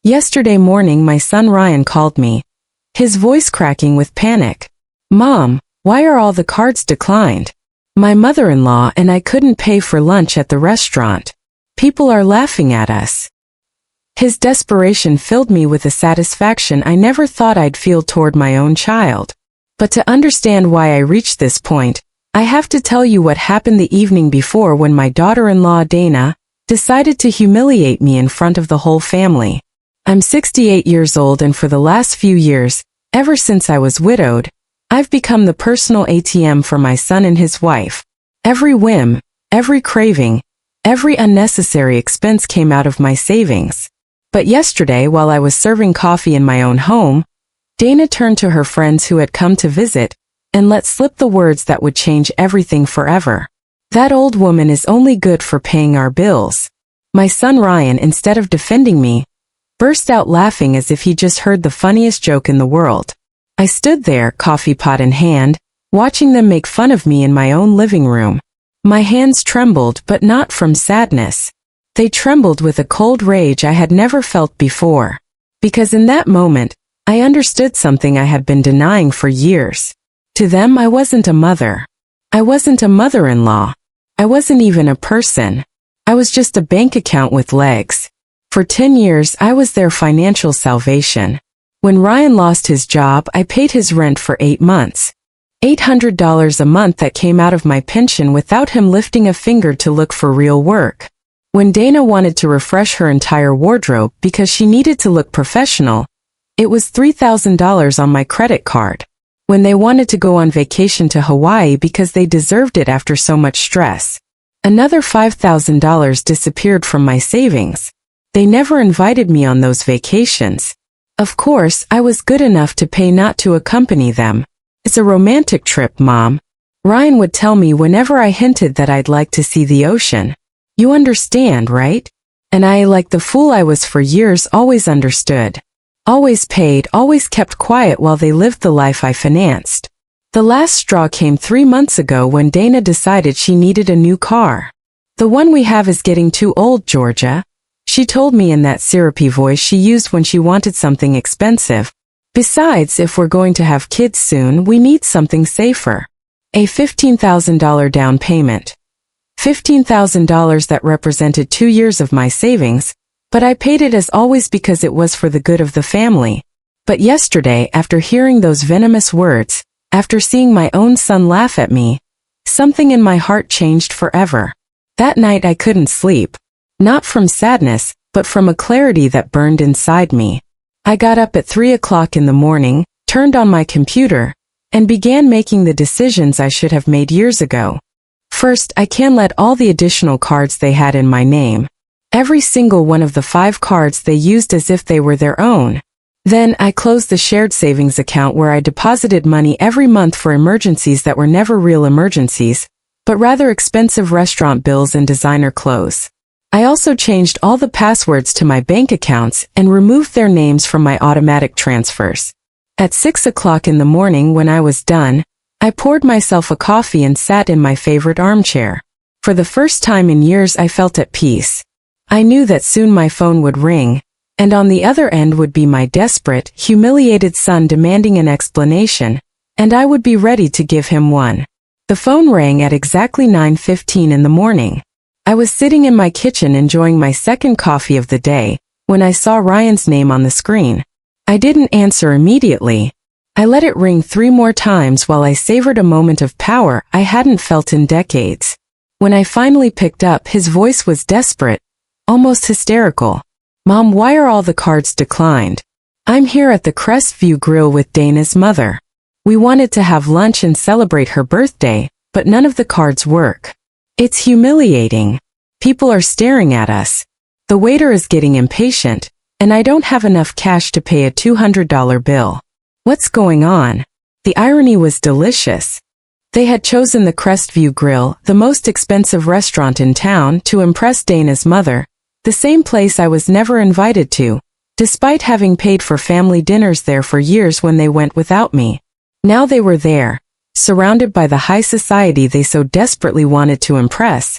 Yesterday morning my son Ryan called me, his voice cracking with panic. "Mom, why are all the cards declined? My mother-in-law and I couldn't pay for lunch at the restaurant. People are laughing at us." His desperation filled me with a satisfaction I never thought I'd feel toward my own child. But to understand why I reached this point, I have to tell you what happened the evening before when my daughter-in-law Dana decided to humiliate me in front of the whole family. I'm 68 years old, and for the last few years, ever since I was widowed, I've become the personal ATM for my son and his wife. Every whim, every craving, every unnecessary expense came out of my savings. But yesterday, while I was serving coffee in my own home, Dana turned to her friends who had come to visit and let slip the words that would change everything forever. "That old woman is only good for paying our bills." My son Ryan, instead of defending me, burst out laughing as if he just heard the funniest joke in the world. I stood there, coffee pot in hand, watching them make fun of me in my own living room. My hands trembled, but not from sadness. They trembled with a cold rage I had never felt before. Because in that moment, I understood something I had been denying for years. To them, I wasn't a mother. I wasn't a mother-in-law. I wasn't even a person. I was just a bank account with legs. For 10 years, I was their financial salvation. When Ryan lost his job, I paid his rent for 8 months. $800 a month that came out of my pension without him lifting a finger to look for real work. When Dana wanted to refresh her entire wardrobe because she needed to look professional, it was $3,000 on my credit card. When they wanted to go on vacation to Hawaii because they deserved it after so much stress, another $5,000 disappeared from my savings. They never invited me on those vacations. Of course, I was good enough to pay not to accompany them. "It's a romantic trip, Mom," Ryan would tell me whenever I hinted that I'd like to see the ocean. "You understand, right?" And I, like the fool I was for years, always understood. Always paid, always kept quiet while they lived the life I financed. The last straw came 3 months ago when Dana decided she needed a new car. "The one we have is getting too old, Georgia," she told me in that syrupy voice she used when she wanted something expensive. "Besides, if we're going to have kids soon, we need something safer." A $15,000 down payment. $15,000 that represented 2 years of my savings, but I paid it as always because it was for the good of the family. But yesterday, after hearing those venomous words, after seeing my own son laugh at me, something in my heart changed forever. That night I couldn't sleep. Not from sadness, but from a clarity that burned inside me. I got up at 3 o'clock in the morning, turned on my computer, and began making the decisions I should have made years ago. First, I canceled all the additional cards they had in my name. Every single one of the 5 cards they used as if they were their own. Then, I closed the shared savings account where I deposited money every month for emergencies that were never real emergencies, but rather expensive restaurant bills and designer clothes. I also changed all the passwords to my bank accounts and removed their names from my automatic transfers. At 6 o'clock in the morning, when I was done, I poured myself a coffee and sat in my favorite armchair. For the first time in years, I felt at peace. I knew that soon my phone would ring, and on the other end would be my desperate, humiliated son demanding an explanation, and I would be ready to give him one. The phone rang at exactly 9:15 in the morning. I was sitting in my kitchen enjoying my second coffee of the day, when I saw Ryan's name on the screen. I didn't answer immediately. I let it ring 3 more times while I savored a moment of power I hadn't felt in decades. When I finally picked up, his voice was desperate, almost hysterical. "Mom, why are all the cards declined? I'm here at the Crestview Grill with Dana's mother. We wanted to have lunch and celebrate her birthday, but none of the cards work. It's humiliating. People are staring at us. The waiter is getting impatient, and I don't have enough cash to pay a $200 bill. What's going on?" The irony was delicious. They had chosen the Crestview Grill, the most expensive restaurant in town, to impress Dana's mother, the same place I was never invited to, despite having paid for family dinners there for years when they went without me. Now they were there, surrounded by the high society they so desperately wanted to impress,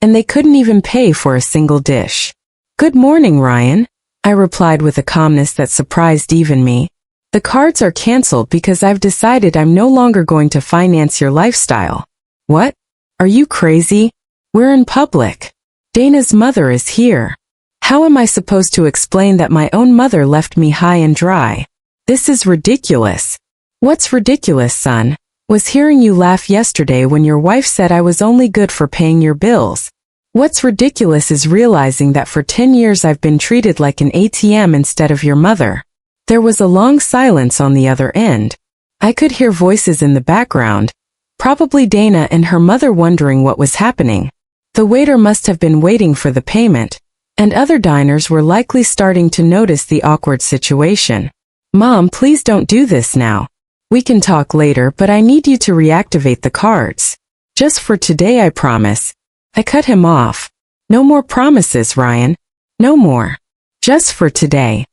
and they couldn't even pay for a single dish. "Good morning, Ryan," I replied with a calmness that surprised even me. The cards are canceled because I've decided I'm no longer going to finance your lifestyle. What? Are you crazy? We're in public. Dana's mother is here. How am I supposed to explain that my own mother left me high and dry? This is ridiculous. What's ridiculous, son? Was hearing you laugh yesterday when your wife said I was only good for paying your bills. What's ridiculous is realizing that for 10 years I've been treated like an ATM instead of your mother. There was a long silence on the other end. I could hear voices in the background, probably Dana and her mother wondering what was happening. The waiter must have been waiting for the payment, and other diners were likely starting to notice the awkward situation. Mom, please don't do this now. We can talk later, but I need you to reactivate the cards. Just for today, I promise. I cut him off. No more promises, Ryan. No more. Just for today.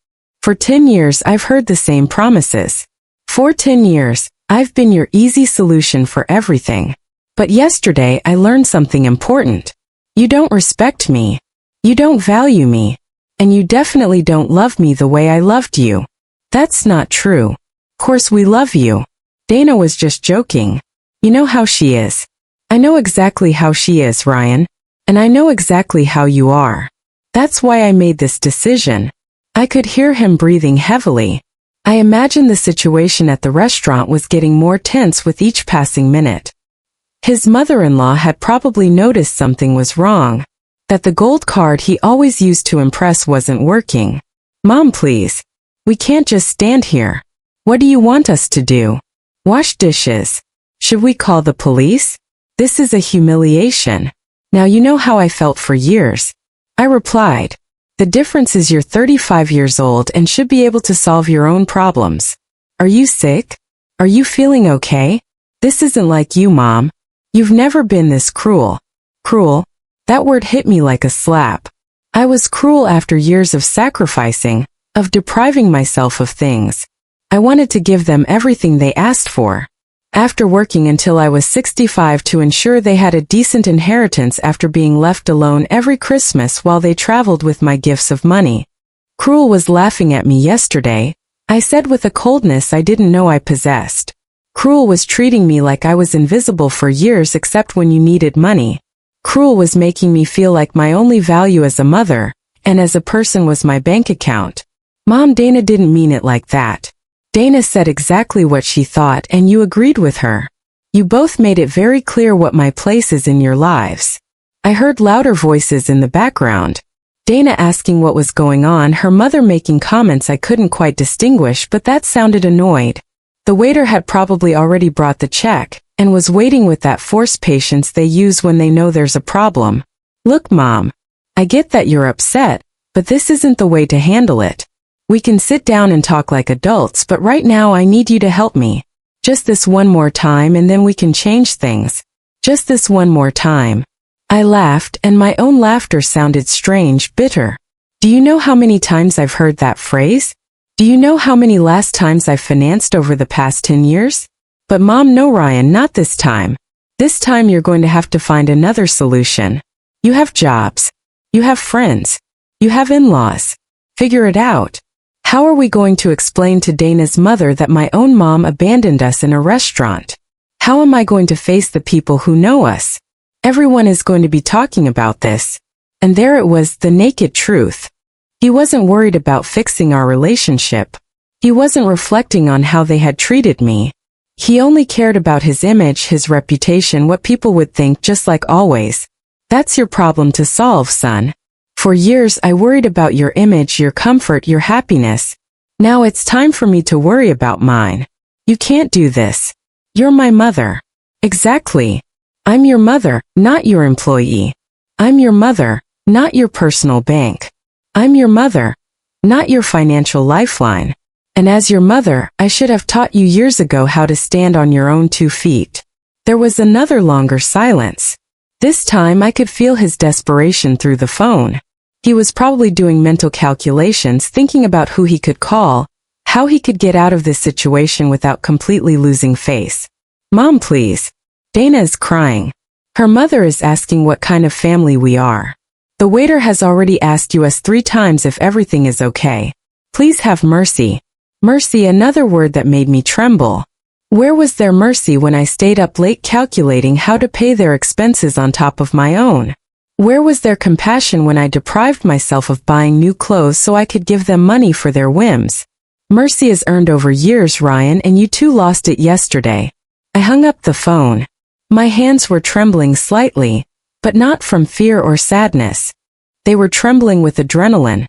For 10 years, I've heard the same promises. For 10 years, I've been your easy solution for everything. But yesterday, I learned something important. You don't respect me. You don't value me. And you definitely don't love me the way I loved you. That's not true. Of course we love you. Dana was just joking. You know how she is. I know exactly how she is, Ryan. And I know exactly how you are. That's why I made this decision. I could hear him breathing heavily. I imagined the situation at the restaurant was getting more tense with each passing minute. His mother-in-law had probably noticed something was wrong. That the gold card he always used to impress wasn't working. Mom, please. We can't just stand here. What do you want us to do? Wash dishes. Should we call the police? This is a humiliation. Now you know how I felt for years. I replied. The difference is you're 35 years old and should be able to solve your own problems. Are you sick? Are you feeling okay? This isn't like you, Mom. You've never been this cruel. Cruel? That word hit me like a slap. I was cruel after years of sacrificing, of depriving myself of things. I wanted to give them everything they asked for. After working until I was 65 to ensure they had a decent inheritance after being left alone every Christmas while they traveled with my gifts of money. Cruel was laughing at me yesterday, I said with a coldness I didn't know I possessed. Cruel was treating me like I was invisible for years except when you needed money. Cruel was making me feel like my only value as a mother, and as a person was my bank account. Mom, Dana didn't mean it like that. Dana said exactly what she thought and you agreed with her. You both made it very clear what my place is in your lives. I heard louder voices in the background. Dana asking what was going on, her mother making comments I couldn't quite distinguish, but that sounded annoyed. The waiter had probably already brought the check, and was waiting with that forced patience they use when they know there's a problem. Look, Mom. I get that you're upset, but this isn't the way to handle it. We can sit down and talk like adults, but right now I need you to help me. Just this one more time and then we can change things. Just this one more time. I laughed and my own laughter sounded strange, bitter. Do you know how many times I've heard that phrase? Do you know how many last times I've financed over the past 10 years? But Mom, no, Ryan, not this time. This time you're going to have to find another solution. You have jobs. You have friends. You have in-laws. Figure it out. How are we going to explain to Dana's mother that my own mom abandoned us in a restaurant? How am I going to face the people who know us? Everyone is going to be talking about this. And there it was, the naked truth. He wasn't worried about fixing our relationship. He wasn't reflecting on how they had treated me. He only cared about his image, his reputation, what people would think, just like always. That's your problem to solve, son. For years I worried about your image, your comfort, your happiness. Now it's time for me to worry about mine. You can't do this. You're my mother. Exactly. I'm your mother, not your employee. I'm your mother, not your personal bank. I'm your mother, not your financial lifeline. And as your mother, I should have taught you years ago how to stand on your own 2 feet. There was another longer silence. This time I could feel his desperation through the phone. He was probably doing mental calculations, thinking about who he could call, how he could get out of this situation without completely losing face. Mom, please. Dana is crying. Her mother is asking what kind of family we are. The waiter has already asked you us 3 times if everything is okay. Please have mercy. Mercy, another word that made me tremble. Where was their mercy when I stayed up late calculating how to pay their expenses on top of my own? Where was their compassion when I deprived myself of buying new clothes so I could give them money for their whims? Mercy is earned over years, Ryan, and you too lost it yesterday. I hung up the phone. My hands were trembling slightly, but not from fear or sadness. They were trembling with adrenaline,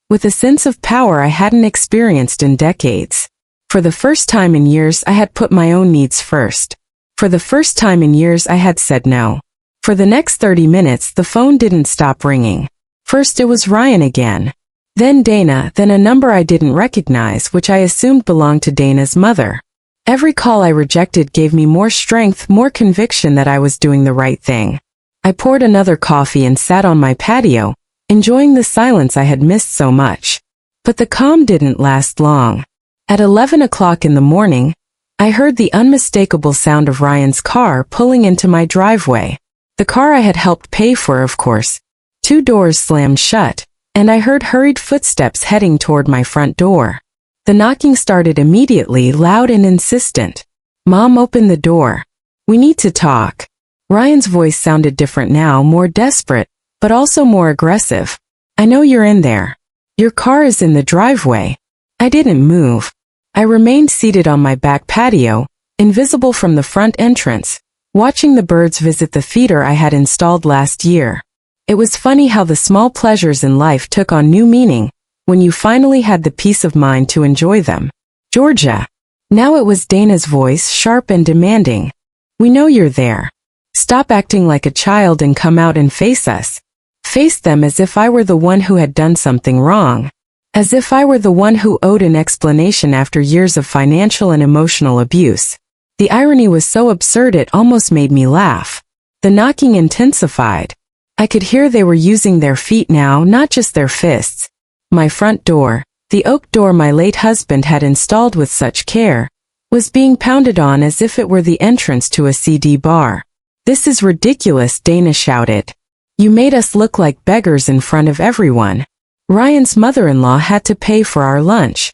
with a sense of power I hadn't experienced in decades. For the first time in years, I had put my own needs first. For the first time in years, I had said no. For the next 30 minutes, the phone didn't stop ringing. First it was Ryan again. Then Dana, then a number I didn't recognize, which I assumed belonged to Dana's mother. Every call I rejected gave me more strength, more conviction that I was doing the right thing. I poured another coffee and sat on my patio, enjoying the silence I had missed so much. But the calm didn't last long. At 11 o'clock in the morning, I heard the unmistakable sound of Ryan's car pulling into my driveway. The car I had helped pay for, of course. 2 doors slammed shut, and I heard hurried footsteps heading toward my front door. The knocking started immediately, loud and insistent. Mom, open the door. We need to talk. Ryan's voice sounded different now, more desperate, but also more aggressive. I know you're in there. Your car is in the driveway. I didn't move. I remained seated on my back patio, invisible from the front entrance, watching the birds visit the feeder I had installed last year. It was funny how the small pleasures in life took on new meaning when you finally had the peace of mind to enjoy them. Georgia. Now it was Dana's voice, sharp and demanding. We know you're there. Stop acting like a child and come out and face us. Face them as if I were the one who had done something wrong. As if I were the one who owed an explanation after years of financial and emotional abuse. The irony was so absurd it almost made me laugh. The knocking intensified. I could hear they were using their feet now, not just their fists. My front door, the oak door my late husband had installed with such care, was being pounded on as if it were the entrance to a CD bar. This is ridiculous, Dana shouted. You made us look like beggars in front of everyone. Ryan's mother-in-law had to pay for our lunch.